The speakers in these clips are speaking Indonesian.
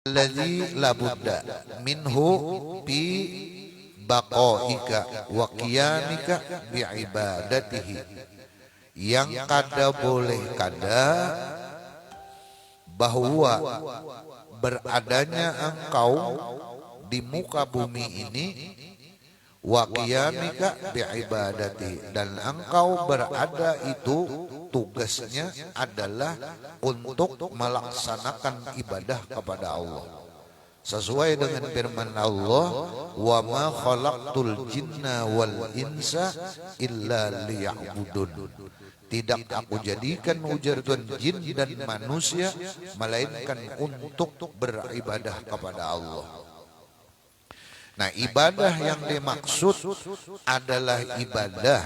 alladzi la budda minhu bi baqaika wa qiyamika bi ibadatihi, yang kada boleh kada bahwa beradanya engkau di muka bumi ini, wa qiyamika bi ibadati, dan engkau berada itu tugasnya adalah untuk melaksanakan ibadah kepada Allah sesuai dengan firman Allah, wa ma khalaqtul jinna wal insa illa liya'budun, tidak aku jadikan ujar Tuhan jin dan manusia melainkan untuk beribadah kepada Allah. Nah, ibadah yang dimaksud adalah ibadah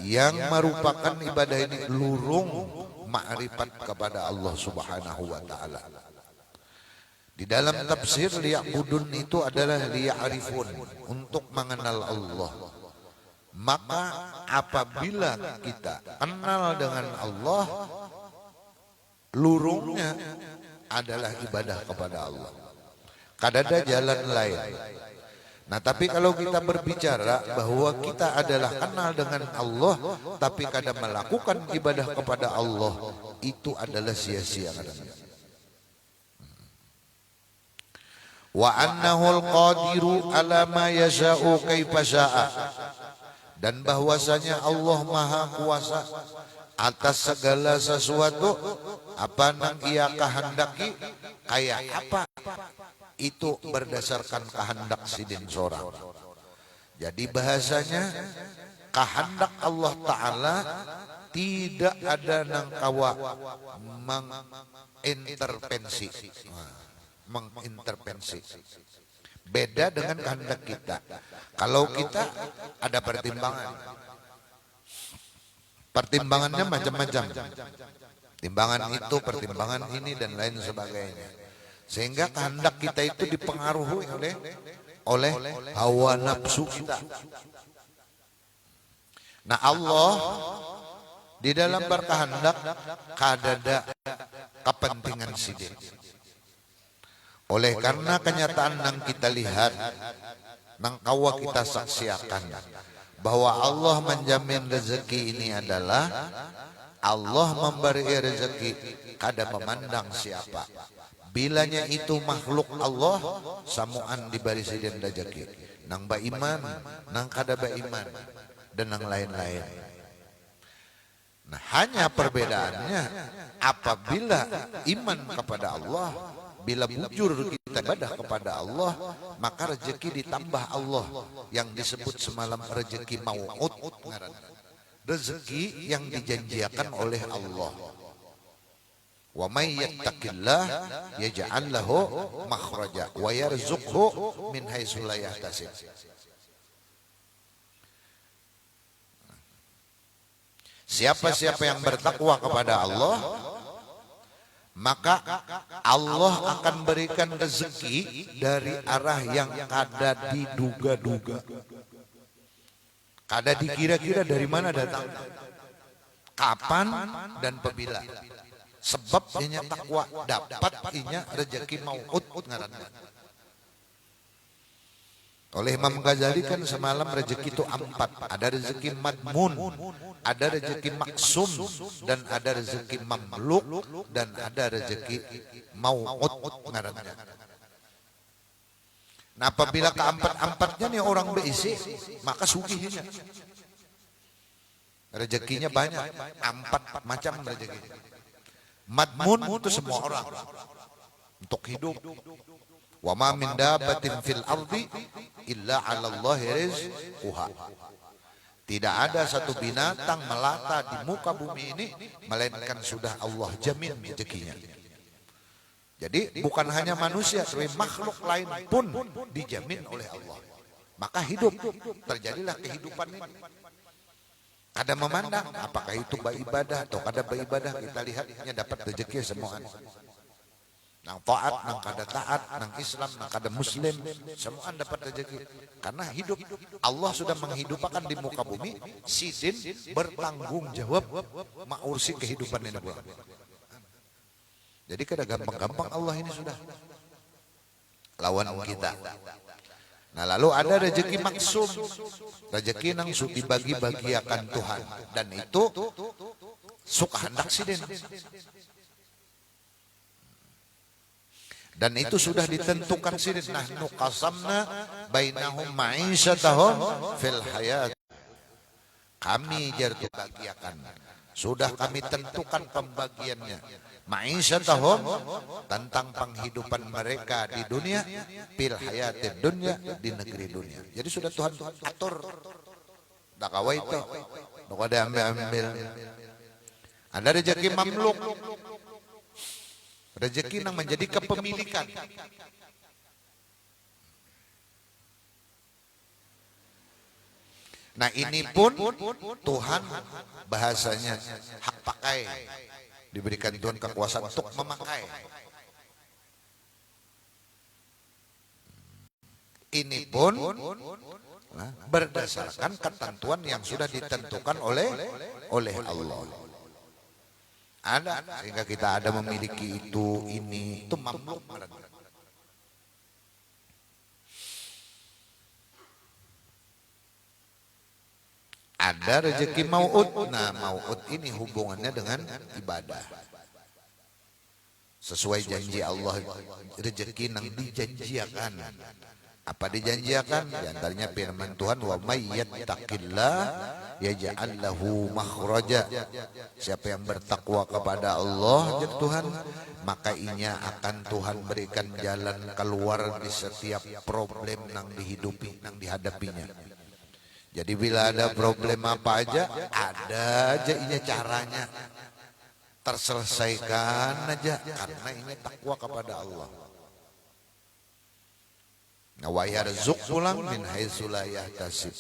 yang merupakan ibadah ini lurung ma'rifat kepada Allah Subhanahu wa taala. Di dalam tafsir liya'budun itu adalah liya'rifun, untuk mengenal Allah. Maka apabila kita kenal dengan Allah, lurungnya adalah ibadah kepada Allah. Kadada jalan lain. Nah, tapi kalau kita berbicara bahwa kita adalah kenal dengan Allah tapi kadang melakukan ibadah kepada Allah, itu adalah sia-sia katanya. Wa annahul qadiru ala ma yasha'u kaifa sya'a, dan bahwasanya Allah Maha Kuasa atas segala sesuatu apa yang Ia kehendaki, kayak apa itu berdasarkan kehendak sidin sorang. Jadi bahasanya kehendak Allah Ta'ala tidak ada nangkawa mengintervensi. Beda dengan kehendak kita. Kalau kita ada pertimbangan, pertimbangannya macam-macam. Timbangan itu, pertimbangan ini dan lain sebagainya. Sehingga kehendak kita itu dipengaruhi oleh hawa nafsu kita. Nah, Allah di dalam berkehendak kadada kepentingan sidik. Oleh karena kenyataan yang kita lihat, nang kawa kita saksiakan bahwa Allah menjamin rezeki ini adalah Allah memberi rezeki kada memandang siapa. Bilanya itu makhluk Allah, samuan diberi sidin rezeki. Nang baiman, nang kada baiman, dan nang lain-lain. Nah, hanya perbedaannya apabila iman kepada Allah, bila bujur kita ibadah kepada Allah, maka rezeki ditambah Allah yang disebut semalam rezeki mau'ud, rezeki yang dijanjikan oleh Allah. Wa may yattaqillah yaj'al lahu makhraja wa yarzuqhu min haitsu la yahtasib. Siapa-siapa yang bertakwa kepada Allah, maka Allah akan berikan rezeki dari arah yang kada diduga-duga, kada dikira-kira dari mana datang, kapan dan apabila. Sebab inya takwa dapat inya rezeki mau'ud ngaranna. Oleh Imam Ghazali kan semalam rezeki itu empat. Ada rezeki madmun, ada rezeki maksum, dan ada rezeki mamluk, dan ada rezeki mau'ud ngaranna. Nah, apabila keempat-empatnya nih orang berisi, maka sugihnya. Rezekinya banyak, empat macam rezekinya. Madmun itu semua orang untuk hidup. Wa ma min dabbatin fil ardi illa 'ala Allahi rizquha. Tidak ada satu binatang melata di muka bumi ini melainkan sudah Allah jamin rezekinya. Jadi bukan hanya manusia, tapi makhluk lain pun dijamin oleh Allah. Maka hidup, terjadilah kehidupan ini. Kada memandang apakah itu beribadah atau kada beribadah, kita lihatnya dapat rezeki semua. Nang taat, nang kada taat, nang Islam, nang kada Muslim, semua dapat rezeki. Karena hidup Allah sudah menghidupkan di muka bumi, sidin bertanggung jawab mengurus kehidupan ini. Jadi kada gampang-gampang Allah ini sudah. lawan kita. Nah lalu ada rezeki maksum, rezeki yang sudah dibagi-bagiakan Tuhan, dan itu suka hendak siden. Dan itu sudah ditentukan sini. Nahnu qasamna bainahum ma'isyatahum fil hayat. Kami jartu bagiakan. Sudah kami tentukan pembagiannya. Ma'isyatahum tentang penghidupan mereka di dunia, fil hayatid dunya, di negeri dunia. Jadi sudah Tuhan atur. Tak kawai itu. Tak ada ambil-ambil. Ada rezeki mamluk. Rezeki yang menjadi kepemilikan. Nah ini pun Tuhan bahasanya hak pakai. Diberikan Tuhan kekuasaan untuk memakai. Ini pun berdasarkan ketentuan yang sudah ditentukan oleh Allah. Ada sehingga kita ada memiliki itu, ini itu mamluk. Ada rezeki mau'ud. Nah mau'ud ini hubungannya dengan ibadah. Sesuai janji Allah, rezeki yang dijanjikan. Apa dijanjikan? Di antaranya firman Tuhan, wa may yattaqillah yaj'al lahu makhraja. Siapa yang bertakwa kepada Allah, Tuhan, maka inya akan Tuhan berikan jalan keluar di setiap problem yang dihidupi, yang dihadapinya. Jadi bila ada problem apa aja, ada aja inya caranya. Terselesaikan aja karena ini takwa kepada Allah. Wa yarzuq pulang min haitsu la yahtasib.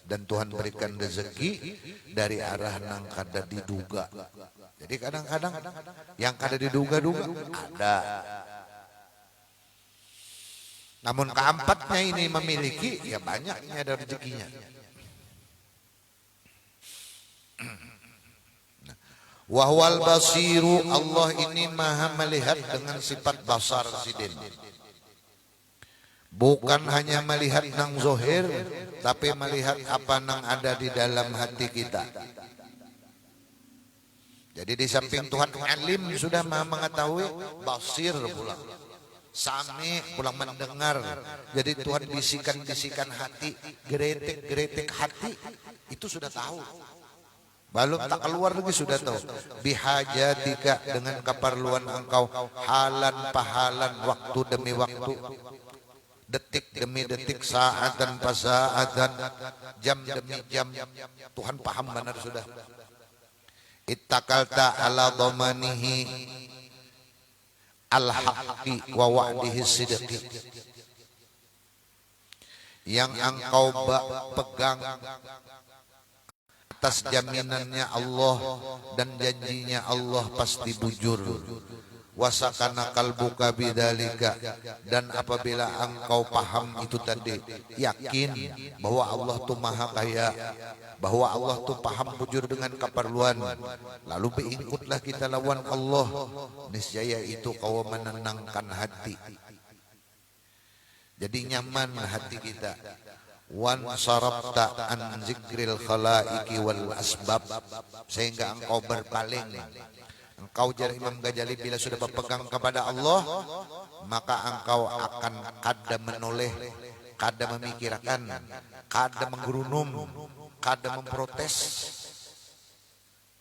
Dan Tuhan berikan rezeki dari arah nang kada diduga. Jadi kadang-kadang yang kada diduga-duga ada. Namun keempatnya ini memiliki, ya banyaknya ada rezekinya. Wahwal basiru, Allah ini maha melihat dengan sifat basar sidin. Bukan hanya melihat nang zohir, tapi melihat apa nang ada di dalam hati kita. Jadi di samping Tuhan alim sudah maha mengetahui, basir pula, sami pulang mendengar. Jadi Tuhan bisikan-bisikan hati, geretek-geretek hati, itu sudah tahu. Belum tak keluar lagi sudah tahu. Bihajatika, dengan keperluan engkau, halan pahalan, waktu demi waktu, detik demi detik, saat dan pasaatan, jam demi jam, Tuhan paham benar sudah. Ittakalta ala dhamanihi al-haqqi wa wa'dihi sidqi. Yang engkau pegang atas jaminannya Allah dan janjinya Allah pasti bujur. Wasakana kalbuka bidzalika, dan apabila engkau paham itu tadi, yakin bahwa Allah tuh maha kaya, bahwa Allah tuh paham bujur dengan keperluan, lalu beingkutlah kita lawan Allah, niscaya itu kau menenangkan hati. Jadi nyaman hati kita. Wan sarabta an zikril khalaiqi wal asbab, sehingga engkau berpaling. Engkau jar Imam Ghazali, bila sudah berpegang kepada Allah, maka engkau akan kada menoleh, kada memikirkan, kada menggerunum, kada memprotes,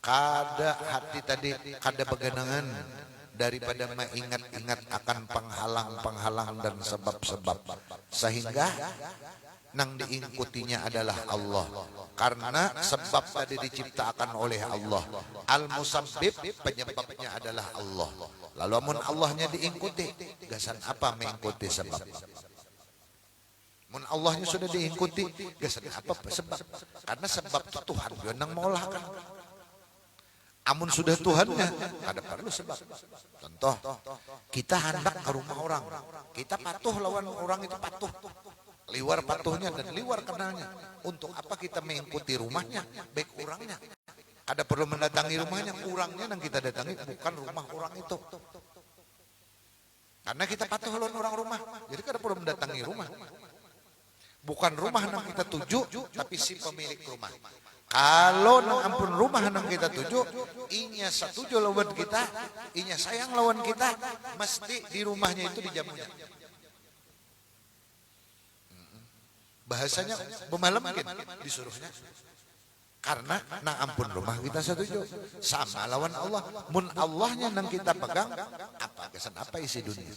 kada hati tadi kada beganangan daripada mengingat-ingat akan penghalang-penghalang dan sebab-sebab, sehingga nang diingkutinya adalah Allah, karena sebab tadi diciptakan oleh Allah. Al-musabbib, penyebabnya adalah Allah. Lalu amun Allahnya diingkuti, gasan apa mengikuti sebab? Mun Allahnya sudah diingkuti, gasan apa sebab? Karena sebab itu Tuhan yang mengolahkan. Amun sudah Tuhannya, ada perlu sebab. Contoh, kita hendak ke rumah orang, kita patuh lawan orang itu patuh. Liwar patuhnya dan liwar kenalnya. Untuk apa kita mengikuti rumahnya, baik orangnya? Ada perlu mendatangi rumahnya, orangnya yang kita datangi, bukan rumah orang itu. Karena kita patuh lawan orang rumah. Jadi kada perlu mendatangi rumah. Bukan rumah nang kita tuju, tapi si pemilik rumah. Kalau nang ampun rumah nang kita tuju, inya satuju lawan kita, inya sayang lawan kita, mesti di rumahnya itu dijamunya. Bahasanya bemalam mungkin disuruhnya. Karena nang ampun rumah kita setuju. Sama lawan Allah. Mun Allahnya nang kita pegang, apa kesan apa isi dunia.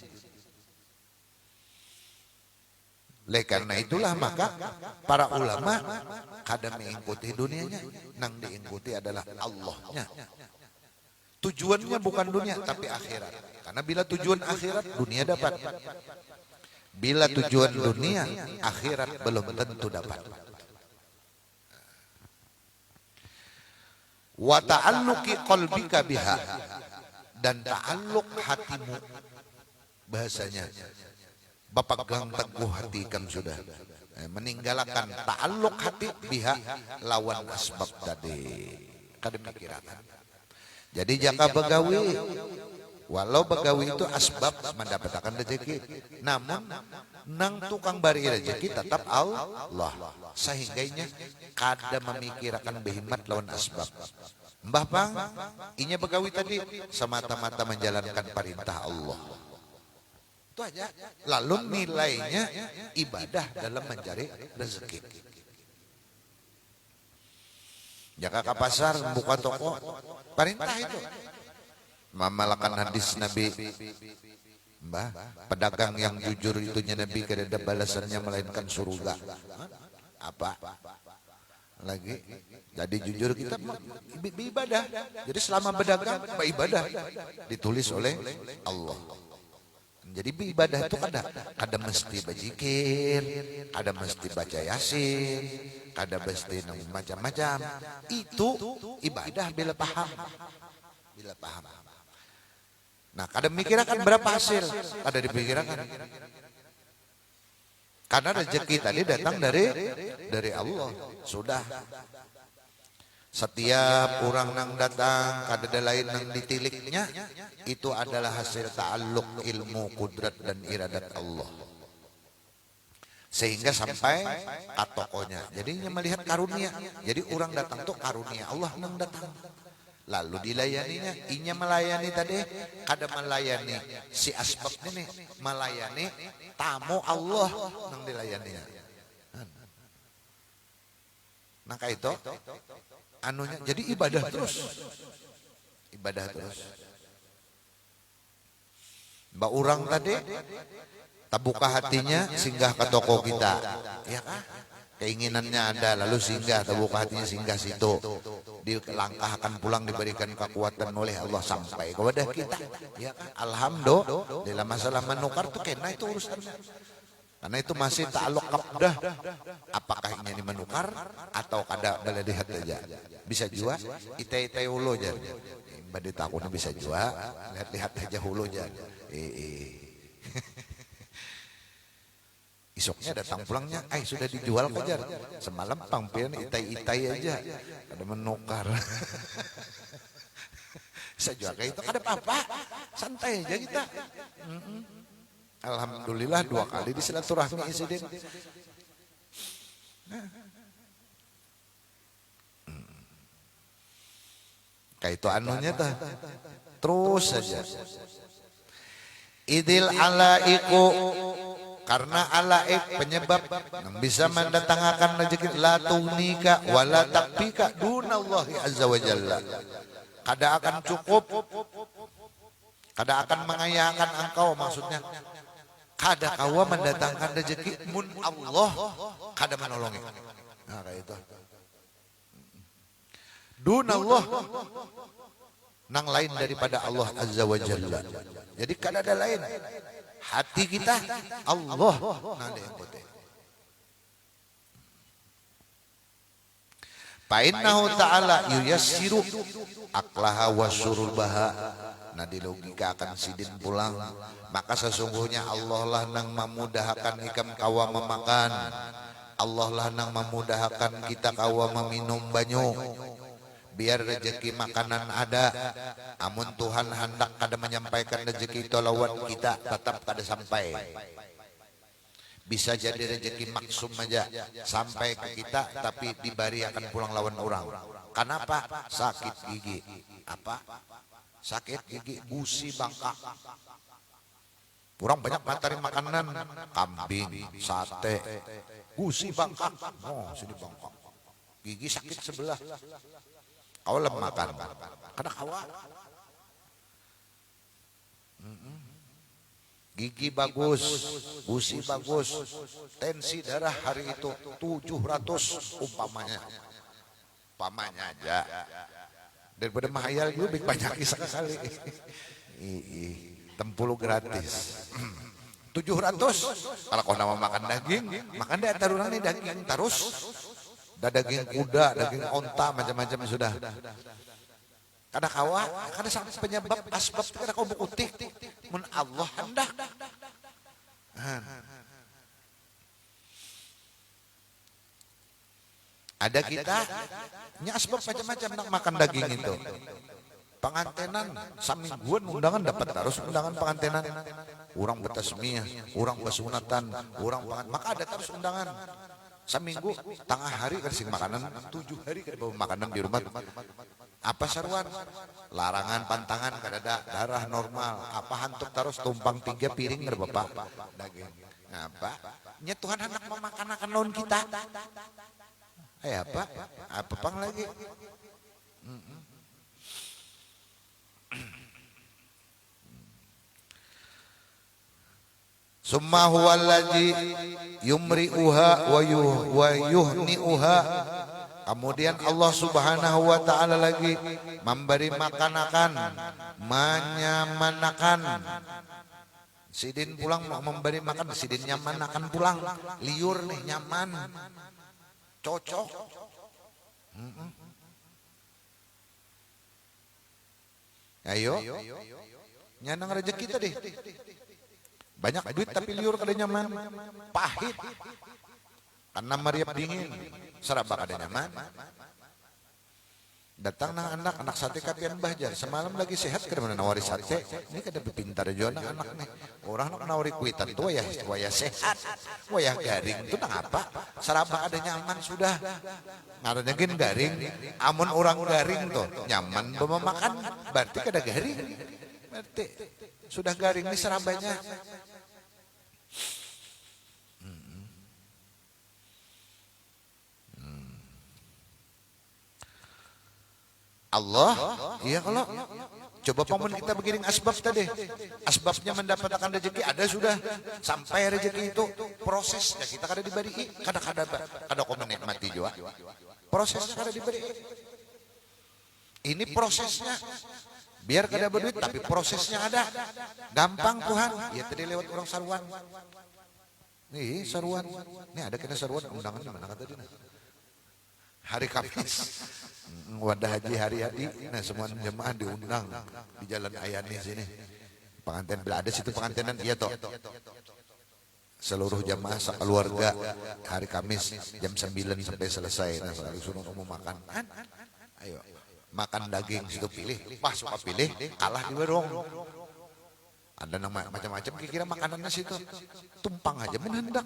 Oleh karena itulah maka para ulama kada mengikuti dunianya, nang diikuti adalah Allahnya. Tujuannya bukan dunia tapi akhirat. Karena bila tujuan akhirat dunia dapat. Bila tujuan dunia akhirat belum tentu dapat. Wa ta'alluqi qalbika biha, dan ta'alluq hatimu, bahasanya bapegang teguh hati kam sudah, meninggalkan ta'alluq hati biha lawan asbab tadi kada mikirakan. Jadi jaka begawi, walau begawi itu asbab mendapatkan rezeki, namun nang tukang bari rezeki tetap Allah, sehingganya kada memikirkan behimat lawan asbab. Mbah Pang, inya begawi tadi semata-mata menjalankan perintah Allah. Itu aja. Lalu nilainya ibadah dalam mencari rezeki. Jaka ke pasar buka toko, perintah itu. Memalakan hadis Nabi, Mbah, pedagang yang jujur itunya Nabi kada ada balasannya melainkan surga. Apa? Lagi. Jadi jujur kita ibadah. Jadi selama berdagang ibadah ditulis oleh Allah. Jadi ibadah itu kada mesti berzikir, kada mesti baca yasin, kada mesti macam-macam. Itu ibadah bila paham. Bila paham. Nah, kada mikirkan berapa hasil, kada dipikirkan. Karena rezeki tadi datang dari Allah. Sudah. Setiap orang nang datang kada ada lain nang ditiliknya, itu adalah hasil ta'alluq ilmu, kudrat dan iradat Allah. Sehingga sampai ke tokonya. Jadinya melihat karunia. Jadi orang datang tuh karunia Allah nang datang. Lalu dilayaninya, inya melayani tadi, kada melayani si asbab ini, melayani tamu Allah nang dilayaninya. Nah kayak itu anunya, jadi ibadah terus. Ibadah terus. Mbak orang tadi terbuka hatinya singgah ke toko kita. Ya kan? Keinginannya ada, lalu singgah, terbuka hatinya singgah situ. Dilangkahkan pulang, diberikan kekuatan oleh Allah sampai kepada kita. Ya kan? Alhamdulillah, dalam masalah menukar tuh kena itu urusannya. Karena itu masih ta'alluq qabdah. Apakah ini menukar atau kada boleh lihat aja. Bisa jua itai-itai hulu aja. Mbak takutnya bisa jua lihat-lihat aja hulu aja. Isoknya datang pulangnya, sudah dijual kejar. Semalam pangpian itai-itai aja. Ada menukar. Bisa jual kayak itu kada apa-apa. Santai aja kita. Alhamdulillah 2 kali disilaturahmi insiden. Kayak itu anunya tuh. Terus saja. Idil alaiku, karena alaik penyebab yang bisa mendatangkan rezeki, la tunika wala takfika dunallahi azza wa jalla. Kada akan cukup, kada akan mengayakan engkau, maksudnya kada kawa mendatangkan rezeki mun Allah kada menolongi. Nah kayak itu. Dunallah nang lain daripada Allah azza wa jalla. Jadi kada ada lain. Hati kita Allah nah ada yang putih. Fa'innahu ta'ala yuyassiru aklaha wa surulbaha. Nah di logika akan sidin pulang, maka sesungguhnya Allah lah nang memudahkan ikam kawa memakan, Allah lah nang memudahkan kita kawa meminum banyu. biar rezeki makanan ada, amun Tuhan hendak kada menyampaikan rezeki itu lawan kita tetap kada sampai. Bisa jadi rezeki maksum aja sampai ke kita tapi dibari akan pulang lawan orang. Kenapa? Sakit gigi. Apa? Sakit gigi, gusi bangka. Orang banyak materi makanan, kambing, sate, gusi bangka. Oh, sini bangka. Gigi sakit sebelah. Kau lemah makan. Karena kawa. Gigi bagus, gusi bagus, tensi darah hari itu 700 umpamanya. Umpamanya aja. Daripada mahayal juga banyak sekali. Tempulu gratis. 700. Kalau kau nama makan daging, makan deh taruhan nih daging terus. Ada daging kuda, daging onta, macam-macam sudah. Kada kawa, kada sampai penyebab asbab kada kau bukutik. Mun Allah hendak. Ada kita, nya asbab macam-macam nak makan daging itu. Pengantenan samingguan undangan dapat terus undangan pengantenan. Orang bertasmiyah, orang bersunatan, orang pengantin, maka ada terus undangan. Seminggu tengah hari kasih makanan, 7 hari kada bawa makanan di rumah. Apa seruan? Larangan pantangan kada ada, darah normal. Apa hantuk terus tumpang 3 piring kada bapak daging. Apa? Nya Tuhan hendak memakan akan lawan kita. Apa? Apa pang lagi? Summa huwa allazi yumri'uha wa yuhni'uha. Kemudian Allah Subhanahu wa taala lagi memberi makan-akan, menyamanakan. Sidin pulang mau memberi makan, sidin nyaman akan pulang. Liur nih nyaman. Cocok. Ayo. Nyanang rezeki tadi. Banyak duit tapi liur kada nyaman. Pahit. Karena meriap dingin. Serabak kada nyaman. Datang nang anak sate kapian bahjar. Semalam lagi sehat kada mana nawari sate. Ini kada pintar juga anak nih. Orang nak nawari kuitan tu waya sehat. Waya garing tu nang apa? Serabak ada nyaman sudah. Ngarannya gin garing. Amun orang garing tu nyaman bawa makan. Berarti kada garing. Berarti sudah garing nih serabanya. Allah, iya kalau coba pamun kita begini asbab tadi, asbabnya mendapatkan rezeki ada sudah, sampai rezeki itu prosesnya kita kada diberi, kada kau menikmati juga, prosesnya kada diberi. Ini prosesnya, biar kada berduit tapi prosesnya ada, gampang Tuhan, ya tadi lewat orang saruan, nih saruan, nih ada kena saruan undangan di mana kata dia, hari Kamis. Wadah Haji Haryadi, nah semua jemaah diundang di Jalan Ayani sini. Pengantin bila ada situ pengantinan iya toh. Seluruh jemaah sekeluarga hari Kamis jam 9 sampai selesai. Nah selalu suruh mau makan. Ayo makan daging situ pilih. Pas suka pilih kalah di warung. Ada nama macam-macam kira-kira makanannya situ. Tumpang aja menhendak.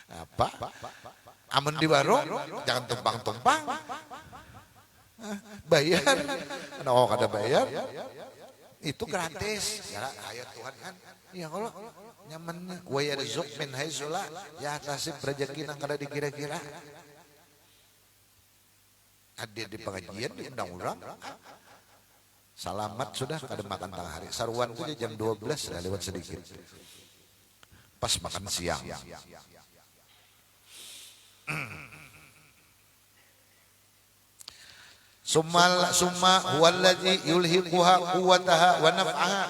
Apa? Aman di warung, jangan tumpang-tumpang. Bayar, kalau kada bayar, itu gratis. Ya, ayat Tuhan kan. Ya kalau nyamannya, wa yarzuq min haitsu la yahtasib, rezeki nang kada dikira-kira. Hadir di pengajian diundang orang. Salamat sudah kada makan tengah hari. Saruan itu jam 12 sudah lewat sedikit. Pas makan siang. Summa huwallazi yulhiquha quwwataha wa naf'aha.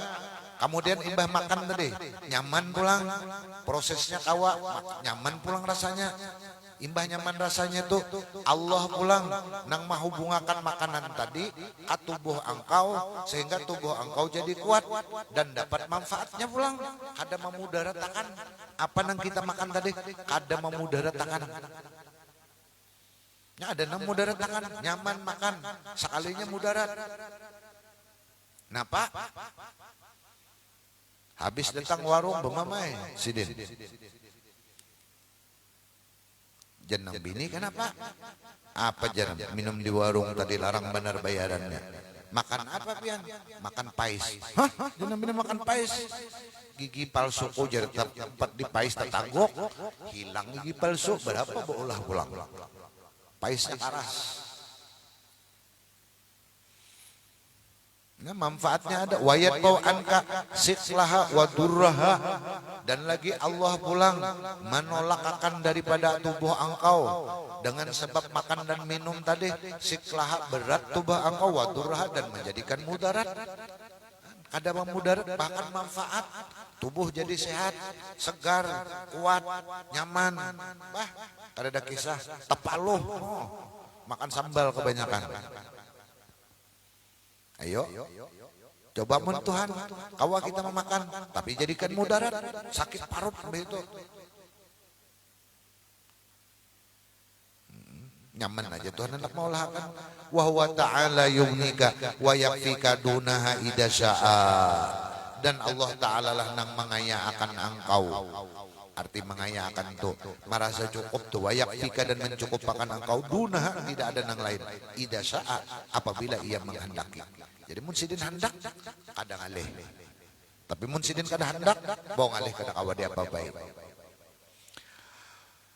Kemudian imbah makan tadi nyaman pulang, prosesnya kawa nyaman pulang rasanya. Imbah nyaman rasanya tuh Allah pulang nang mahubungakan makanan tadi ke tubuh engkau sehingga tubuh engkau jadi kuat dan dapat manfaatnya pulang. Kada memudaratakan apa nang kita makan tadi, kada memudaratakan. Nya ada nang mudarat makan, nyaman makan, sekalinya mudarat. Napa? Habis datang warung bemamai, sidin. Jenang bini kenapa? Apa jenang? Minum di warung tadi larang benar bayarannya. Makan apa pian? Makan pais. Hah? Jenang bini makan pais. Gigi palsu ko jadi tempat di pais tetagok. Hilang gigi palsu berapa bolah pulang. Paisnya karas. Nah, manfaatnya ada wayat bau anka siklaha wa durraha, dan lagi Allah pulang menolak akan daripada tubuh engkau dengan sebab makan dan minum tadi. Siklaha berat tubuh engkau, wa durraha dan menjadikan mudarat. Ada mudarat bahkan manfaat, tubuh jadi sehat, segar, kuat, nyaman. Bah, ada kisah tepaluh, makan sambal kebanyakan. Ayo, coba mun Tuhan, kawa kita memakan, tapi jadikan mudarat, sakit parut begitu. Nyaman aja Tuhan hendak maulahakan. Wa huwa ta'ala yugnika wa yakfika dunaha idza syaa. Dan Allah Ta'ala lah nang mengaya akan engkau. Arti mengaya akan itu merasa cukup tuh, wa yakfika dan mencukupkan engkau dunaha, tidak ada nang lain. Idza syaa, apabila ia menghendaki. Jadi mun sidin hendak kadang alih. Tapi mun sidin kada hendak bawa ngalih kada kawa dia apa-baik.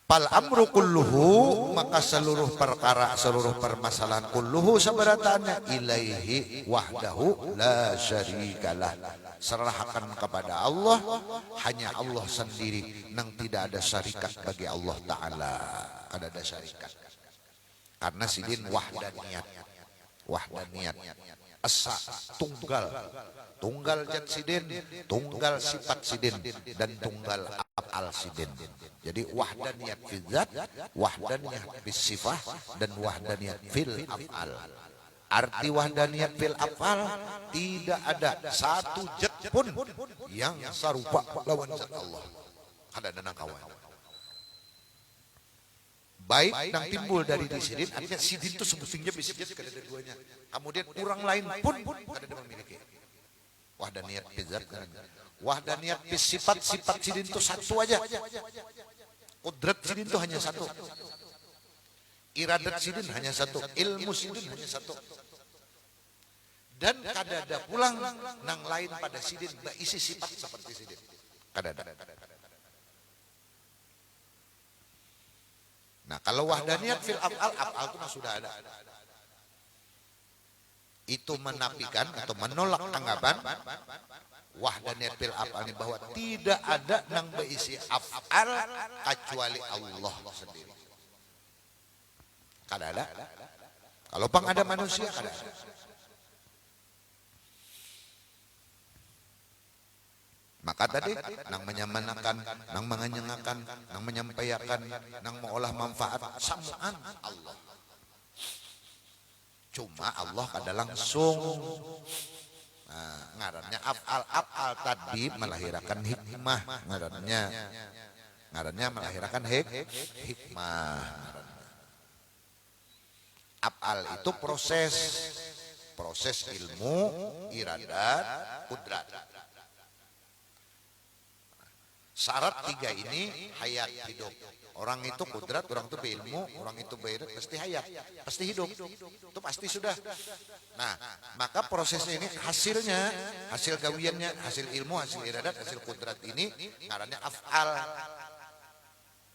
Pal amru kulluhu, maka seluruh perkara, seluruh permasalahan kulluhu seberatanya ilaihi wahdahu la syarikalah. Serahkan kepada Allah, hanya Allah sendiri nang tidak ada syarikat bagi Allah Ta'ala. Kada ada syarikat. Karena sidin wahdaniyat. Wahdaniyat. Asa, tunggal. Tunggal jat sidin, tunggal sifat sidin, dan tunggal af'al sidin. Jadi wahdaniyat fil zat, wahdaniyat fil sifah, dan wahdaniyat fil af'al. Arti wahdaniyat fil af'al, tidak ada satu zat pun yang sarupa lawan zat Allah. Ada dan kawan. Baik yang timbul dari sidin, artinya sidin itu sebetulnya bisa kada ada duanya. Kemudian orang lain pun kada ada memiliki. Wahdaniyat fil zat, wahdaniyat fil sifat, sifat sidin itu satu aja. Kudrat sidin itu hanya satu. Iradat sidin hanya satu. Ilmu sidin hanya satu. Dan kada ada pulang nang lain pada sidin berisi sifat seperti sidin. Kada ada. Nah, kalau wahdaniyat fil af'al, af'al itu mah sudah ada. Itu menafikan atau menolak anggapan wahdaniyat fil af'al ini, bahwa tidak ada nang berisi af'al kecuali Allah sendiri. Kada ada. Kalau pang ada manusia kada ada. Maka tadi nang menyamanakan, nang mengenyengakan, nang menyampaikan, nang mengolah manfaat samaan Allah. Cuma Allah kada langsung. Nah, ngarannya af'al, af'al tadi melahirkan hikmah, ngarannya melahirkan hikmah. Af'al itu proses ilmu, iradat, kudrat. Syarat tiga ini hayat hidup. Orang itu kudrat, orang itu berilmu, orang itu beirat, pasti hayat, pasti hidup. Itu pasti sudah. Nah, maka prosesnya ini hasilnya, hasil gawiannya, hasil ilmu, hasil iradat, hasil kudrat ini ngarannya af'al.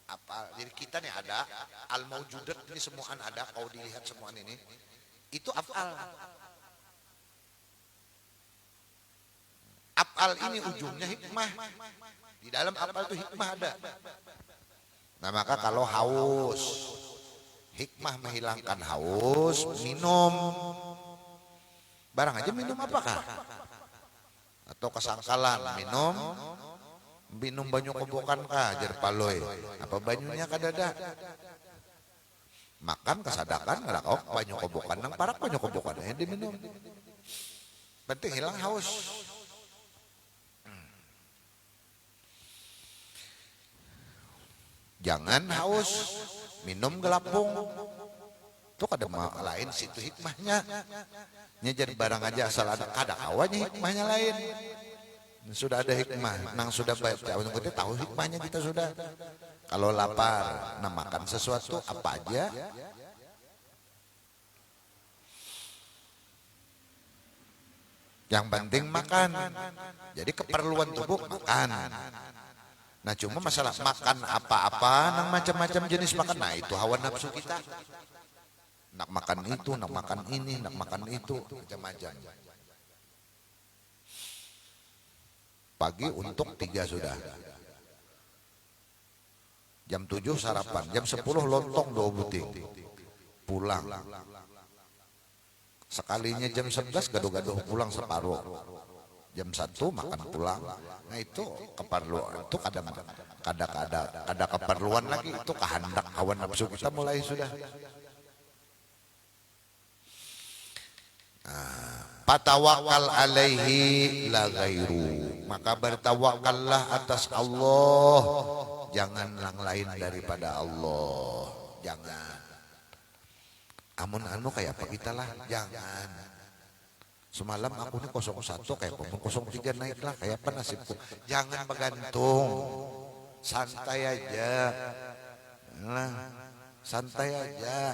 Apa? Jadi kita nih ada al-maujudat ini semuaan ada, kalau dilihat semuaan ini itu af'al. Af'al ini ujungnya hikmah. Di dalam af'al itu hikmah ada. Nah, maka kalau haus, hikmah menghilangkan haus, minum. Barang aja minum apakah? Atau kesangkalan minum banyu kobokan kah jar paloy. Apa banyunya kadada? Makan kesadakan ngelakok banyu kobokan nang parak banyu kobokan yang diminum. Penting hilang haus. Jangan haus, minum gelapung. Itu kada lain situ hikmahnya. Nya jadi barang aja asal ada kada awalnya hikmahnya lain. Sudah ada hikmah, nang sudah baik kita tahu hikmahnya kita sudah. Kalau lapar, nah makan sesuatu apa aja. Yang penting makan. Jadi keperluan tubuh makan. Nah cuma masalah makan apa-apa, nang macam-macam jenis makan. Nah itu hawa nafsu kita. Nak makan itu, nak makan ini, nak makan itu, macam-macam. Pagi untuk 3 sudah. Jam 7 sarapan, jam 10 lontong 2 butir. Pulang. Sekalinya jam 11 gaduh-gaduh pulang separuh. Jam 1 makan pulang. Nah itu keperluan, itu ada keperluan lagi, itu kehendak hawa nafsu kita mulai sudah. Patawakal alaihi la ghairu, maka bertawakallah atas Allah, jangan yang lain daripada Allah. Jangan amun anu kayak apa kita lah, jangan. Semalam aku nih 01 kayak apa 03 naik lah kayak apa nasibku. Jangan bergantung, santai aja, nah, santai aja.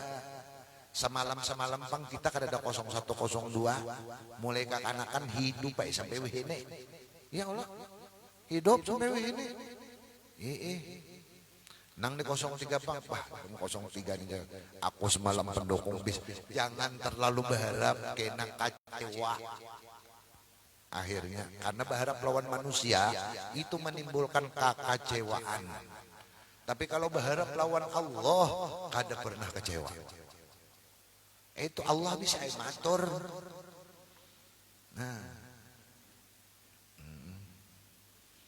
Semalam pang kita kada ada 0102 mulai kakanakan hidup baik sampai wihine. Ya Allah, hidup sampai wihine. Nang di 03 pang, wah 03 nih. Aku semalam pendukung bis. Jangan terlalu berharap kena kecewa. Akhirnya karena berharap lawan manusia itu menimbulkan kekecewaan. Tapi kalau berharap lawan Allah kada pernah kecewa. Itu Allah bisa matur. Nah,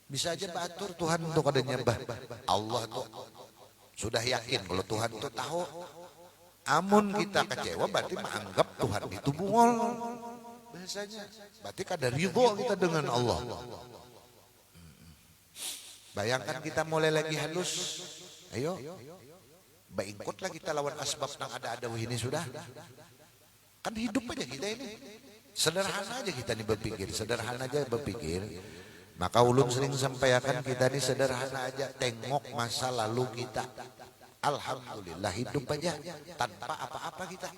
bisa aja batur Tuhan untuk ada nyembah. Allah tuh sudah yakin kalau Tuhan tuh tahu. Amun kita kecewa berarti menganggap Tuhan itu bungol. Biasanya berarti kada ridho kita dengan Allah. Bayangkan kita mulai lagi halus. Ayo. Baikutlah kita lawan asbab yang ada ini sudah. Kan hidup aja kita ini. Sederhana aja kita nih berpikir. Sederhana aja berpikir. Maka ulun sering sampaikan kita ini sederhana aja. Tengok masa lalu kita. Alhamdulillah hidup aja. Tanpa apa-apa kita.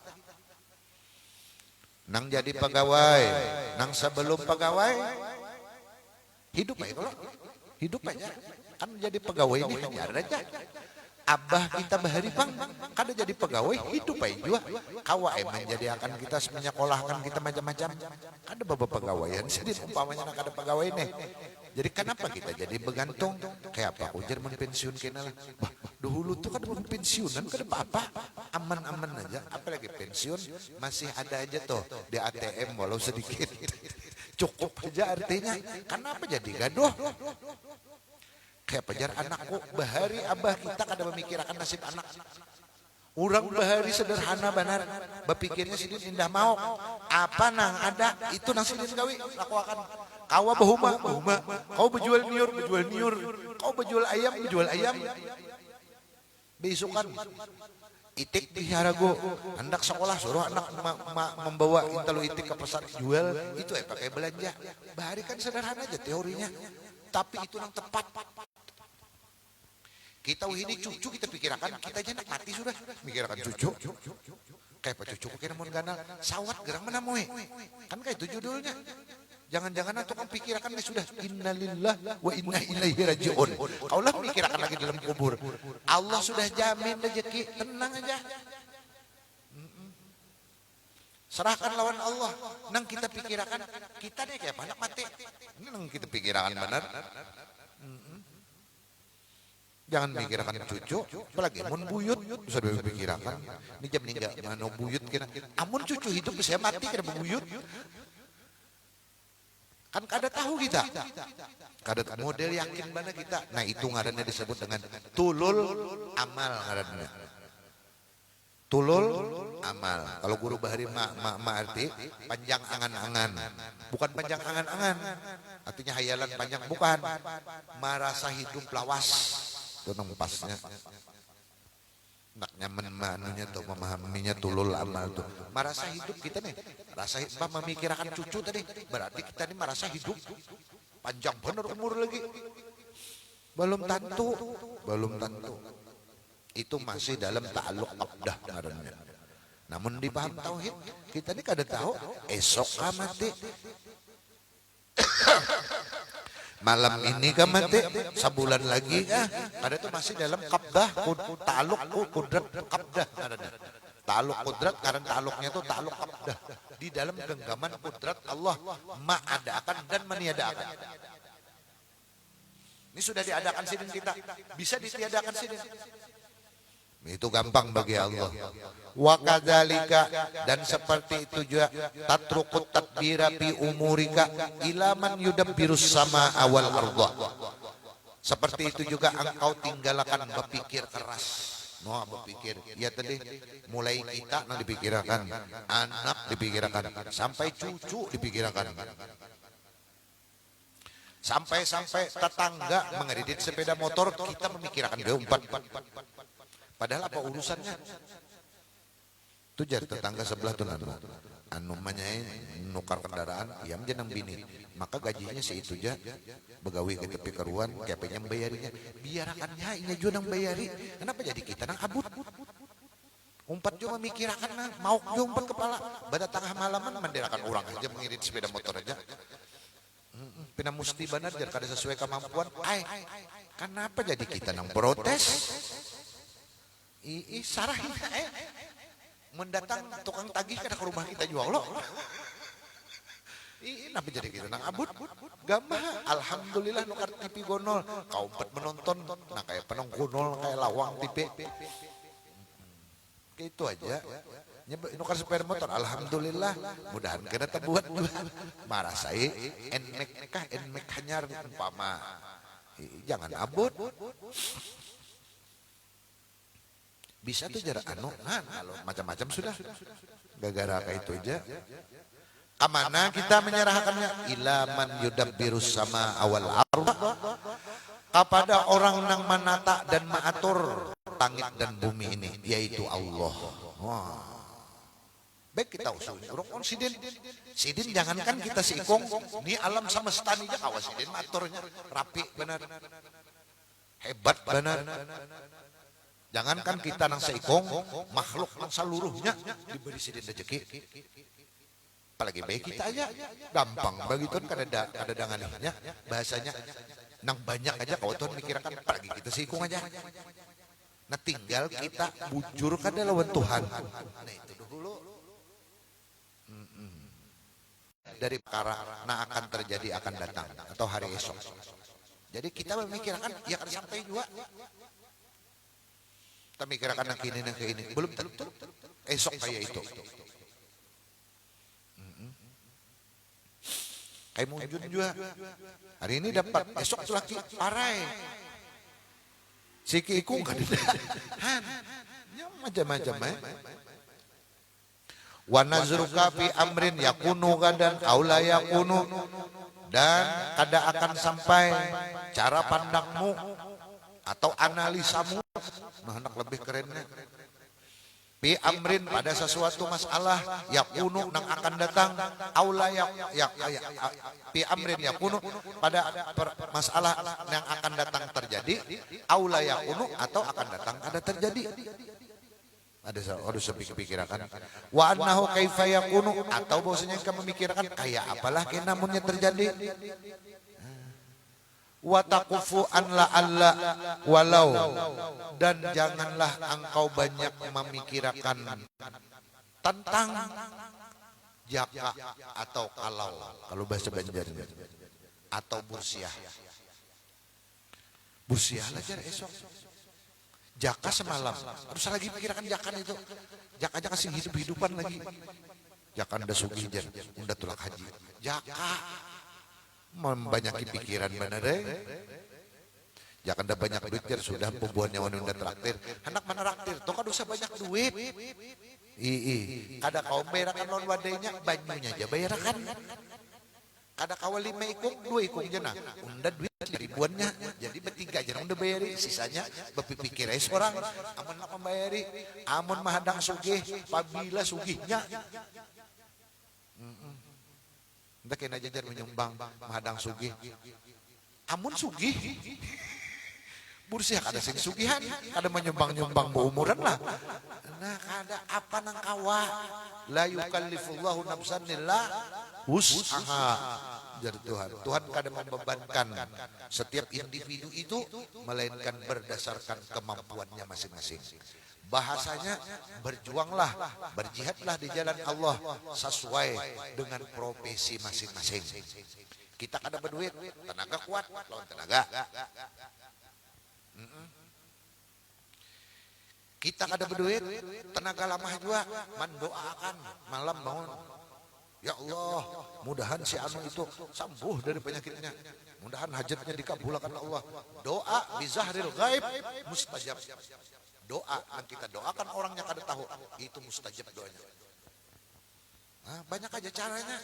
Nang jadi pegawai. Nang sebelum pegawai. Hidup aja kalau. Hidup aja. Kan jadi pegawai ini hanya aja. Abah kita bahari bang, kada jadi pegawai hidup aja juga. Kawa emang jadi akan kita menyekolahkan kita macam-macam. Kada bawa pegawaian, jadi umpamanya nak ada pegawai nih. Jadi kenapa kita jadi bergantung? Kayak apa? Ujar mau pensiun kena lah. Bah, dahulu tuh kan mau pensiunan kada apa-apa, aman-aman aja. Apalagi pensiun masih ada aja tuh di ATM walau sedikit. Cukup aja artinya. Kenapa jadi gaduh? Kayak pajar anakku, bahari abah kita kada memikirkan nasib anak. Orang bahari sederhana benar, berpikirnya sidin indah mau. Apa nang ada, itu nang sidin gawi, lakukan. Kau bahuma, kau berjual niur. Kau berjual ayam. Besukan. Itik pelihara go, hendak sekolah suruh anak membawa intalu itik ke pasar jual, itu pakai belanja. Bahari kan sederhana aja teorinya. Tapi itu yang tepat. Kita ini cucu kita pikirkan, kita aja nak mati sudah. Mikirkan cucu. Kayak apa cucu kira mau ganal, sawat gerang mana moe. Kan kayak itu judulnya. Jangan-jangan atau kan pikirkan sudah innalillah wa inna ilaihi rajiun. Allah mikirkan lagi dalam kubur. Allah sudah jamin rezeki, tenang aja. Serahkan lawan Allah. Nang kita pikirkan, kita deh kayak anak mati. Ini nang kita pikirkan benar. Jangan mikirkan cucu, apalagi amun buyut bisa dipikirkan. Ini jam ninggal mana buyut kira. Amun cucu hidup bisa mati kira buyut. Kan kada tahu kita. Kada model yakin mana kita. Nah itu ngarannya disebut dengan tulul amal ngarannya. Tulul amal. Kalau guru bahari arti panjang angan-angan. Bukan panjang angan-angan. Artinya hayalan panjang bukan. Merasa hidup lawas. Itu nang pasnya. Nak nyaman manunya tuh memahaminya tulul amal tuh. Merasa hidup kita nih, rasa memikirkan cucu tadi, berarti kita nih merasa hidup panjang bener umur lagi. Belum tentu, belum tentu. Itu masih dalam ta'alluq aqdah ngarannya. Namun di paham tauhid, kita nih kada tahu esok kah mati. Malam ini kah mati, sebulan lagi kah? Kada itu masih dalam qabdah, ta'alluq qudrat qabdah ngarannya. Ta'alluq qudrat karena ta'alluqnya itu ta'alluq qabdah. Di dalam genggaman qudrat Allah ma'adakan dan meniadakan. Ini sudah diadakan sidin kita, bisa ditiadakan sidin. Itu gampang bagi Allah. Wa kadzalika, dan seperti itu juga tatrukut tadbira fi umurika ila man yudabbirus sama awal arda. Seperti itu juga engkau tinggalkan berpikir keras. No, berpikir. Ya tadi mulai kita nang dipikirkan, anak dipikirkan, sampai cucu dipikirkan. Sampai-sampai tetangga mengedit sepeda motor, kita memikirkan dia umpat. Padahal apa urusannya? Itu jadi tetangga sebelah tuh anu manyain nukar kendaraan, iam jenang bini. Maka gajinya seitu aja, begawi ke tepi keruan, kepenya membayarinya. Biarakannya inya juga nang bayari. Kenapa jadi kita nang abut? Umpat juga memikirkan nang, mau juga umpat kepala. Pada tengah malaman menderakan orang aja mengirit sepeda motor aja. Pina musti benar jar kada sesuai kemampuan. Kenapa jadi kita nang protes? Sarahin mendatang tukang tagih ke rumah kita jual lo. Kenapa jadi kita nang abut? Gamah, alhamdulillah nukar TV gonol. Kau empat menonton, nah kayak penong gonol, kayak lawang TV. Itu aja. Nukar sepeda motor, alhamdulillah. Mudahan kena terbuat. Marah saya, enmek hanyar umpama. Jangan abut. Bisa tuh jarak anu, kalau macam-macam sudah. Gara-gara kayak itu aja. Kemana kita menyerahkannya? Ilaman yudabbirus sama awal arda. Kepada orang yang menata dan mengatur langit dan bumi ini, yaitu Allah. Wah. Baik kita usul. Urung sidin jangankan kita sikong, ini alam semesta ini aja kawas sidin aturnya rapi benar. Hebat benar. Jangankan kita nang seikong, makhluk nang seluruhnya diberi sidin rezeki. Apalagi baik kita aja, gampang bagi Tuhan kada dangannya bahasanya nang banyak aja kau Tuhan mikirkan, apalagi kita seikong aja. Nah tinggal kita bujur kada lawan Tuhan. Nah itu dulu. Dari perkara nah akan terjadi akan datang atau hari esok. Jadi kita memikirkan ya kada sampai juga. Kita mikirkan nang ini, belum tentu esok kayak itu. Kayak Munjun juga, hari ini dapat, esok lagi parai. Siki ikung kan ya macam-macam Wa nazruka fi amrin yakunu gadan aula yakunu, dan kada akan sampai cara pandangmu atau analisamu. Nah, anak lebih kerennya. Pi amrin pada sesuatu masalah yakunu nang akan datang aula pi amrin yakunu pada masalah yang akan datang terjadi aula yakunu atau akan datang ada terjadi. Ada sepikir-pikirakan wa annahu kaifa yakunu, atau bahwasanya kamu memikirkan kayak apalah kayak namunnya terjadi. Wa taqufu an la alla walau, dan janganlah engkau banyak memikirkan tentang jaka atau kalau bahasa Banjarnya, atau bursiah aja esok. Jaka semalam, terus lagi pikirkan jakan itu. Jaka kasih hidup-hidupan lagi. Jaka nda sugih jan, nda tulak haji. Jaka membanyaki pikiran bener Jaka nda banyak duit jar, sudah pubuannya wanita traktir. Anak mana traktir? Tuh kan usah banyak duit. Kada kau bayarakan non wadainya, banyunya aja bayarakan. Kada kau 5 ikung, 2 ikung jana. Unda duit 5 ribuannya. Jadi bertiga aja udah bayari, sisanya berpikir orang amun nak membayari, amun mahadang sugih, pabila sugihnya. Entah kena jajar menyumbang mahadang sugih. Amun sugih, bursiah kada sing sugihan, kada menyumbang-nyumbang umuran lah. Nah, kada apa nang kawa. La yukallifullahu nafsan illa wus'aha. Jadi Tuhan kada membebankan setiap individu itu melainkan berdasarkan kemampuannya masing-masing. Bahasanya berjuanglah, berjihadlah di jalan Allah sesuai dengan profesi masing-masing. Kita kada berduit, tenaga kuat lawan tenaga. Kita kada berduit, tenaga lamah juga mendoakan malam bangun. Ya Allah, mudahan si anu itu sembuh dari penyakitnya. Mudahan hajatnya dikabulkan Allah. Doa bizahril ghaib mustajab. Doa yang kita doakan orangnya kada tahu, itu mustajab doanya. Nah, banyak aja caranya.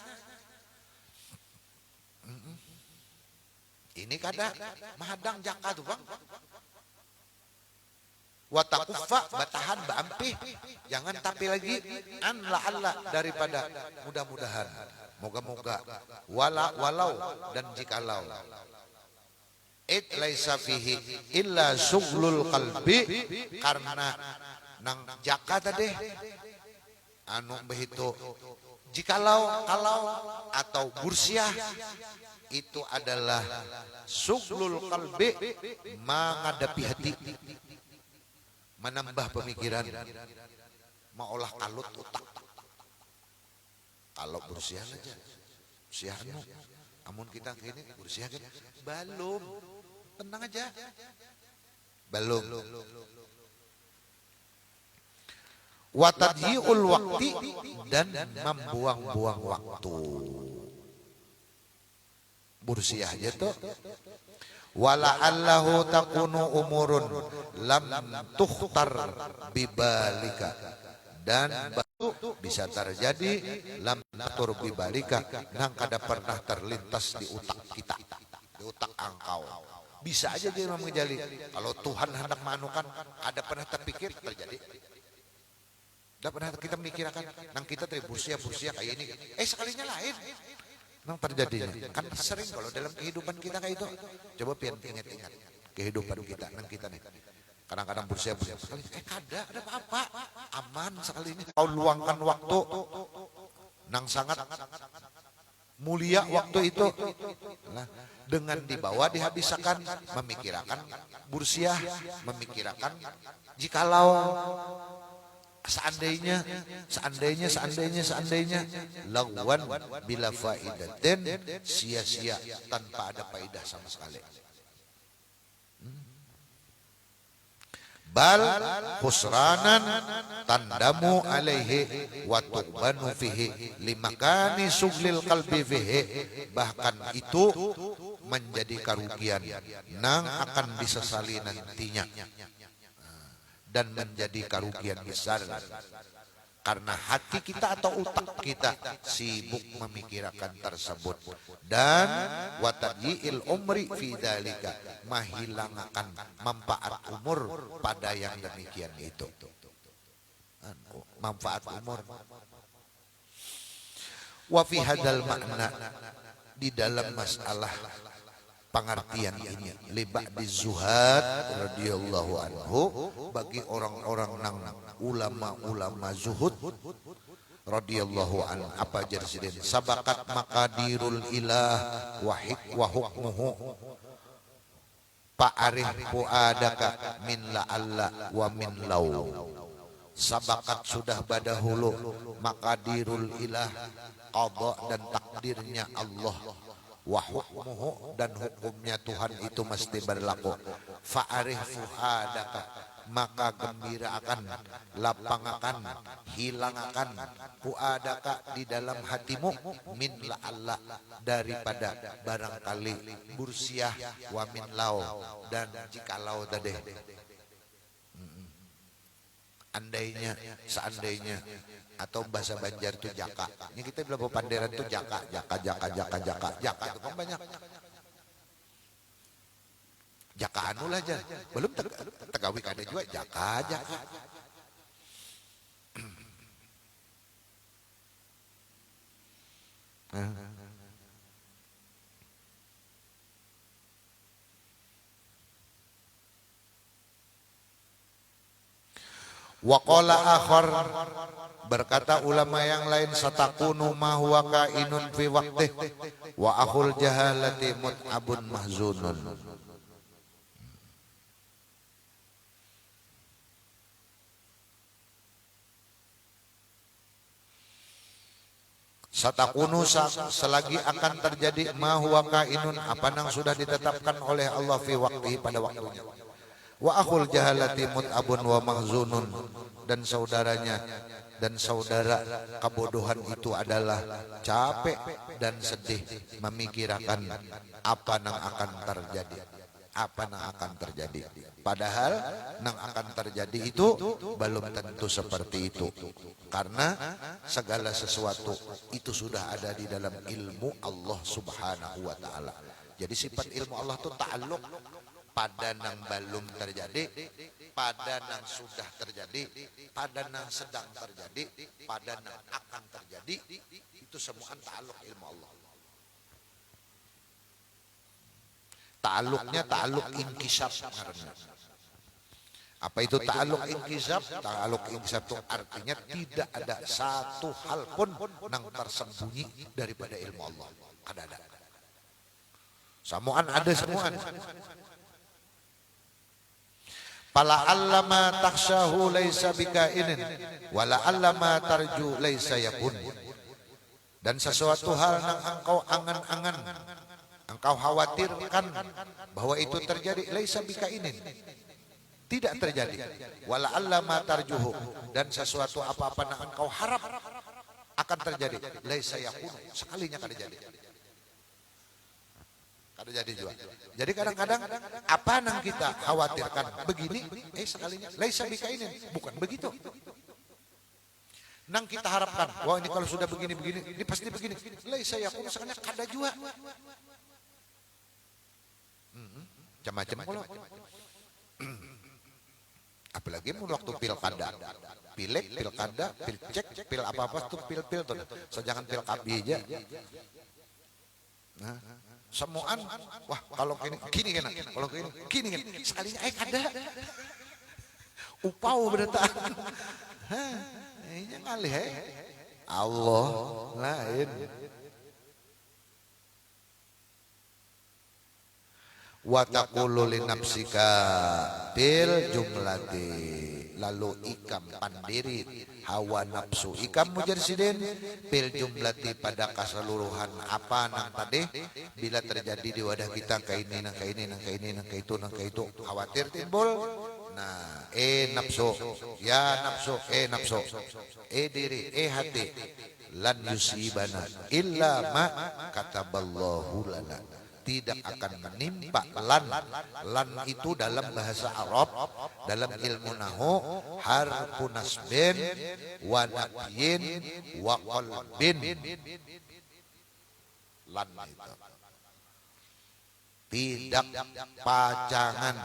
Ini kada mahadang jaka tuh bang. Watakuffa batahan baampih, jangan tapi lagi Allah daripada mudah-mudahan, moga-moga, walau dan jikalau. Laisa fihi illa sughlul qalbi, karena nang jaka tadi anu begitu jikalau atau bursiah itu adalah sughlul qalbi, menghadapi hati, menambah pemikiran, maolah kalut utak. Kalau bursiah aja, bursiah amun kita kini bursiah kan belum, tenang aja, belum. Watadyi'ul waktu, dan membuang-buang waktu. Bursiah aja tuh. Wala'allahu takunu umurun lam tukhtar bibalika, dan bisa terjadi lam tukhtar bibalika, nang kada pernah terlintas di utak kita, di utak engkau. Bisa aja dia menjadi, kalau Tuhan hendak manukan, ada pernah terpikir terjadi. Tidak pernah kita mikirkan, nang kita bursia kayak ini, sekalinya lain. Nang terjadinya kan sering kalau dalam kehidupan kita kayak itu. Coba pian ingat-ingat kehidupan kita, nang kita nih kadang-kadang bursia sekali, kada ada apa-apa, aman sekali ini. Kau luangkan waktu nang sangat mulia waktu itu, nah, dengan dibawa dihabiskan memikirkan bursiah, memikirkan jikalau seandainya lagwan bila faidatin, sia-sia tanpa ada faidah sama sekali. Bal khusranan tandamu alaihi wa tuqbanu fihi limakani suglil qalbi fihi, bahkan itu menjadi kerugian nang akan disesali nantinya, dan menjadi kerugian besar karena hati kita atau utak kita sibuk memikirkan tersebut. Dan watadyi'il umri fi dzalika, menghilangkan manfaat umur pada yang demikian itu. Manfaat umur. Wa fi hadzal makna, di dalam masalah pengertian ini, li ba'di zuhad radhiyallahu anhu, bagi orang-orang nang ulama zuhud radhiyallahu an, apa jersiden sabakat maqadirul ilah wa hukmuhu fa'arif fuadaka min la'alla wa min law. Sabakat sudah badahulu maqadirul ilah, qada dan takdirnya Allah, wa hukmuhu dan hukumnya Tuhan itu mesti berlaku. Fa'arif fuadaka, maka gembirakan, lapangakan, hilangakan fuadaka di dalam hatimu, min la'alla daripada barangkali bursiah, wa min lau dan jikalau tadi. Andainya, seandainya, atau bahasa Banjar itu jaka. Ini kita bilang panderan itu jaka itu kan banyak. Jaka anu lah aja. Belum tegawi kada juga jaka. Wa qala akhar, berkata ulama yang lain, satakunu ma huwa kainun fi waqtih wa akhul jahalati mut'abun mahzunun. Satakunu, selagi akan terjadi ma huwa kainun, apa yang sudah ditetapkan oleh Allah fi waqtihi, pada waktunya. Wa akhul jahalati mut'abun wa mahzunun, dan saudaranya dan saudara kebodohan itu adalah capek dan sedih memikirkan apa yang akan terjadi. Apa yang akan terjadi, padahal yang akan terjadi itu belum tentu seperti itu, karena segala sesuatu itu sudah ada di dalam ilmu Allah Subhanahu wa ta'ala. Jadi sifat ilmu Allah itu ta'alluq pada yang belum terjadi, pada yang sudah terjadi, pada yang sedang terjadi, pada yang akan terjadi. Itu semua ta'alluq ilmu Allah. Ta'alluqnya ta'alluq inkisab karena. Apa itu ta'alluq inkisab? Ta'alluq inkisab itu artinya tidak ada satu hal pun yang tersembunyi daripada ilmu Allah. Kada ada. Samuan ada semuaan. Pala allama takhshahu laisa bikainin wala allama tarju laisa yakun. Dan sesuatu hal yang engkau angan-angan, engkau khawatirkan bahwa itu terjadi, laisa bikainin, tidak terjadi. Wala allama tarjuhu, dan sesuatu apa-apa yang engkau harap akan terjadi, laisa yakun, sekalinya kada jadi. Kada jadi juga. Jadi kadang-kadang apa yang kita khawatirkan begini, sekalinya laisa bikainin, bukan begitu. Nang kita harapkan, wah ini kalau sudah begini-begini, ini pasti begini, laisa yakun, sekalinya kada juga. Macam-macam kalau. Apalagi waktu pilkada, pilek, pilkada, pilcek, pil apa-apa tuh pil-pil tuh. Sejangan pil kabi aja. Nah, semuaan, wah kalau gini kan, kalau gini kan, sekalinya kada. Upau berdataan. Ini ngalih Allah lain. Wa taqulu li nafsika bil jumlati, lalu ikam pandiri hawa nafsu ikam mujarsidin bil jumlati, pada keseluruhan apa nang tadi bila terjadi di wadah kita kaini nang kaini nang kaini nang kaitu nang kaitu, khawatir timbul. Nah, nafsu, ya nafsu, nafsu, diri, hati, lan yusibana illa ma kataballahu lana, tidak akan menimpa lan itu dalam bahasa Arab, dalam ilmu nahu, harfu nasbin wa nafyin wa qalbin. Lan itu tidak pacangan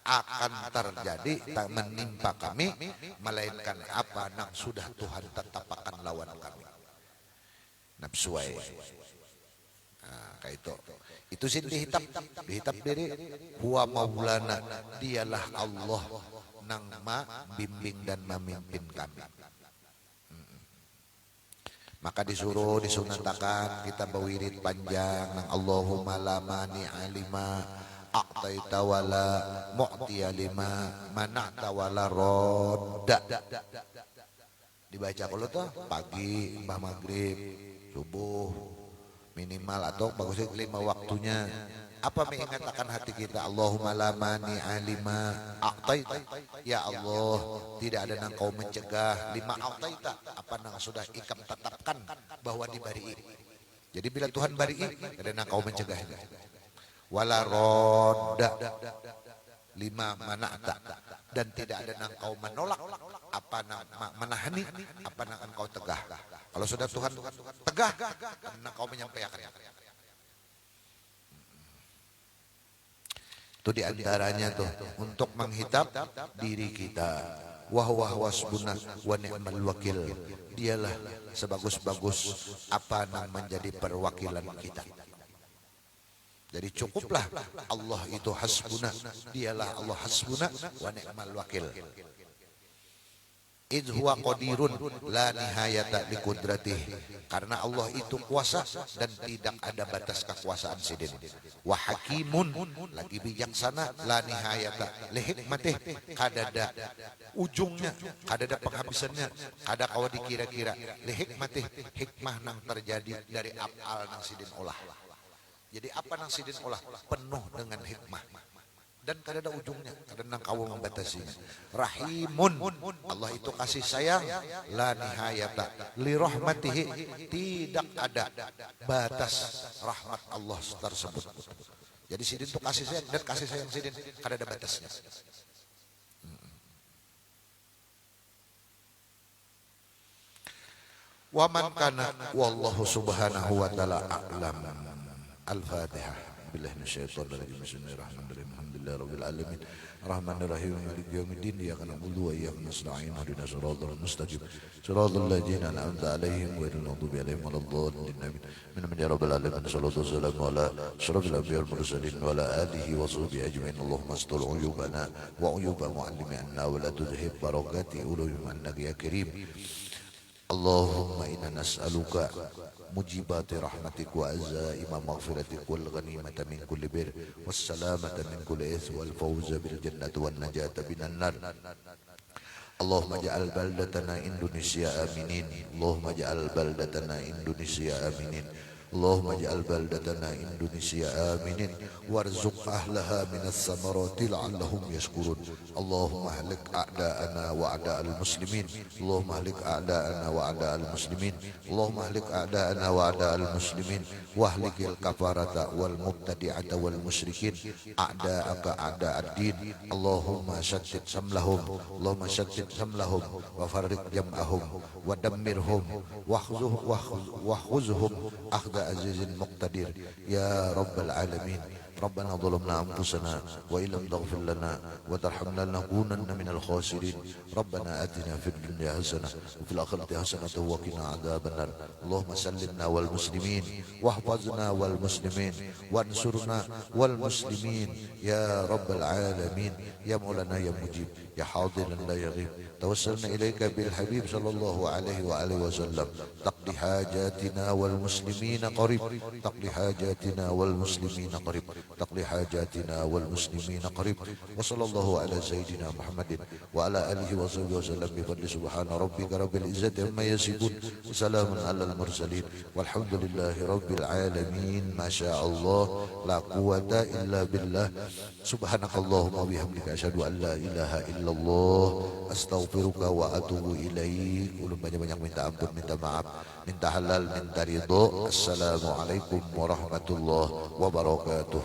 akan terjadi, tak menimpa kami, melainkan apa yang sudah Tuhan tetapkan lawan kami. Nafsuai. Nah, kayak itu sih dihitab diri huwa maulana, dialah Allah nang ma bimbing dan memimpin kami. Maka disuruh disunatakan kita berwirid panjang nang Allahumma la mani alima a'taita wala mu'tiya lima mana'ta wala rodda. Dibaca kalau tuh pagi, maghrib, subuh minimal, atau bagusnya 5 waktunya. Apa mengingatkan hati kita? Allahumma la mani alima a'taita, ya Allah tidak ada yang kau mencegah lima a'taita, apa yang sudah ikam tetapkan bahwa dibari. Jadi bila Tuhan bari, ada yang kau mencegah. Wala rodda lima mana'ta, dan tidak ada yang kau menolak apa yang menahani apa yang engkau tegah. Kalau sudah Tuhan tegah, karena kau menyampaikan. Itu diantaranya tuh untuk menghitab diri kita. Wahwa wasbuna wa ni'mal wakil. Dialah sebagus-bagus apa yang menjadi perwakilan kita. Jadi cukuplah Allah itu hasbuna. Dialah Allah hasbuna wa ni'mal wakil. Idh huwa qadirun la nihayata liqudratih. Karena Allah itu kuasa dan tidak ada batas kekuasaan sidin. Wa hakimun, lagi bijaksana, la nihayata li hikmatih, kadada ujungnya, kadada penghabisannya, kada kawa dikira-kira, li hikmatih, hikmah nang terjadi dari afal nang sidin olah. Jadi apa nang sidin olah penuh dengan hikmah. Dan kadang ada ujungnya, kadang kau membatasinya. Rahimun, Allah itu kasih sayang, la nihayata li rahmatihi, tidak ada batas rahmat Allah tersebut. Jadi sidin itu kasih sayang, dan kasih sayang sidin kadang ada batasnya. Wa man kana wallahu subhanahu wa ta'ala a'lam. Al-Fatihah. بالله من الشيطان الرجيم بسم الله الرحمن الرحيم الحمد لله رب العالمين الرحمن الرحيم مالك يوم الدين إياك نعبد وإياك نستعين اهدنا الصراط المستقيم صراط الذين أنعمت عليهم غير المغضوب عليهم ولا الضالين آمين من يا رب العالمين صلاة والسلام على أشرف الأنبياء والمرسلين وعلى آله وصحبه أجمعين اللهم استر عيوبنا وعيوب معلمنا ولا تذهب بركات علوم إنك يا كريم اللهم إنا نسألك مجيبات رحمتك وعزائم مغفرتك والغنيمة من كل بر والسلامة من كل إثم والفوز بالجنة والنجاة من النار اللهم اجعل بلدتنا إندونيسيا آمنين اللهم اجعل بلدتنا إندونيسيا آمنين اللهم اجعل بلدتنا إندونيسيا آمنين وارزق أهلها من الثمرات لعلهم يشكرون اللهم اهلك أعداءنا وأعداء المسلمين اللهم اهلك أعداءنا وأعداء المسلمين اللهم اهلك أعداءنا وأعداء المسلمين واهلك الكفرة والمبتدعة والمشركين أعداءك أعداء الدين اللهم شتت شملهم اللهم شتت شملهم وفرق جمعهم ودمرهم واخذهم أخذ عزيز مقتدر يا رب العالمين ربنا ظلمنا أنفسنا وإن لم تغفر لنا وترحمنا لنكونن من الخاسرين ربنا آتنا في الدنيا حسنة وفي الآخرة حسنة وقنا عذاب النار اللهم سلمنا والمسلمين واحفظنا والمسلمين وانصرنا والمسلمين يا رب العالمين يا مولانا يا مجيب يا حاضرا لا يغيب توسلنا إليك بالحبيب صلى الله عليه وآله وسلم تقضي حاجاتنا والمسلمين قريب تقضي حاجاتنا والمسلمين قريب تقضي حاجاتنا والمسلمين قريب وصلى الله على سيدنا محمد وعلى آله وصحبه وسلم بفضل سبحان ربك رب العزة عما يصفون وسلام على المرسلين والحمد لله رب العالمين ما شاء الله لا قوة إلا بالله سبحانك اللهم وبحمدك أشهد أن لا إله إلا الله astaghfiruka wa atubu ilaik. Ulun banyak-banyak minta ampun, minta maaf, minta halal, minta ridho. Assalamualaikum warahmatullahi wabarakatuh.